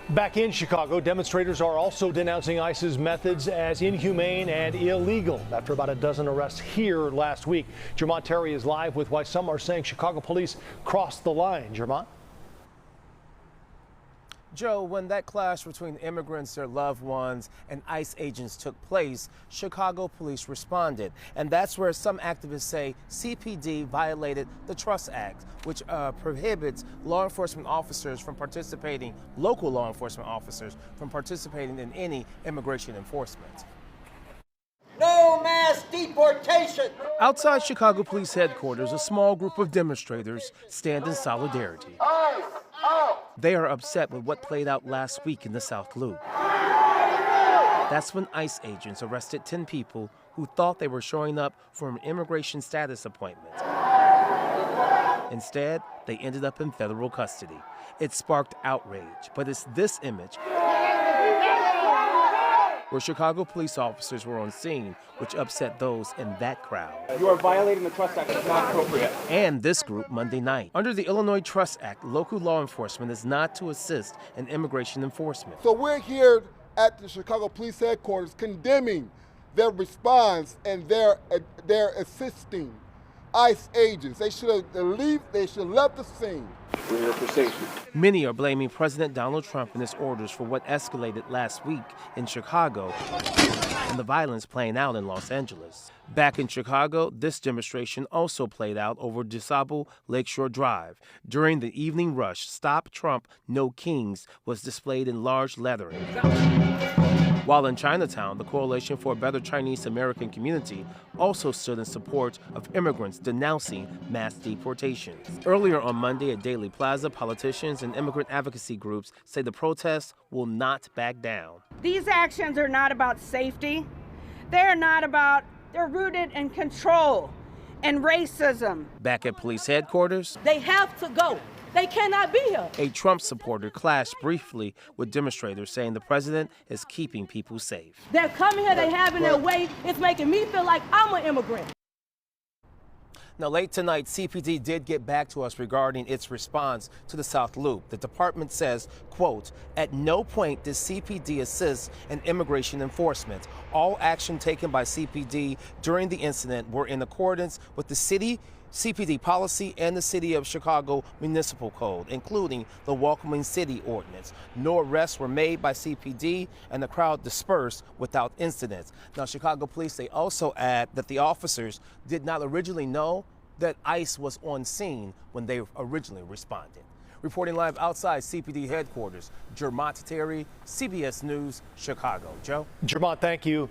Back in Chicago, demonstrators are also denouncing ICE's methods as inhumane and illegal after about a dozen arrests here last week. Jermont Terry is live with why some are saying Chicago police crossed the line. Jermont? Joe, when that clash between immigrants, their loved ones, and ICE agents took place, Chicago police responded. And that's where some activists say CPD violated the Trust Act, which prohibits law enforcement officers from participating, local law enforcement officers from participating in any immigration enforcement. No mass deportation! Outside Chicago Police Headquarters, a small group of demonstrators stand in solidarity. They are upset with what played out last week in the South Loop. That's when ICE agents arrested 10 people who thought they were showing up for an immigration status appointment. Instead, they ended up in federal custody. It sparked outrage, but it's this image where Chicago police officers were on scene, which upset those in that crowd. You are violating the Trust Act. It's not appropriate. And this group Monday night. Under the Illinois Trust Act, local law enforcement is not to assist in immigration enforcement. So we're here at the Chicago Police Headquarters condemning their response and their assisting ICE agents. They should have left the scene. We're here for safety. Many are blaming President Donald Trump and his orders for what escalated last week in Chicago and the violence playing out in Los Angeles. Back in Chicago, this demonstration also played out over DeSable Lakeshore Drive. During the evening rush, Stop Trump, No Kings was displayed in large lettering. While in Chinatown, the Coalition for a Better Chinese American Community also stood in support of immigrants denouncing mass deportations. Earlier on Monday at Daley Plaza, politicians and immigrant advocacy groups say the protests will not back down. These actions are not about safety. They're rooted in control and racism. Back at police headquarters, they have to go. They cannot be here. A Trump supporter clashed briefly with demonstrators saying the president is keeping people safe. They're coming here, they having their way. It's making me feel like I'm an immigrant. Now, late tonight, CPD did get back to us regarding its response to the South Loop. The department says, quote, "At no point did CPD assist in immigration enforcement. All action taken by CPD during the incident were in accordance with the city CPD policy and the City of Chicago Municipal Code, including the Welcoming City Ordinance. No arrests were made by CPD, and the crowd dispersed without incidents." Now, Chicago police, they also add that the officers did not originally know that ICE was on scene when they originally responded. Reporting live outside CPD headquarters, Jermont Terry, CBS News, Chicago. Joe? Jermont, thank you.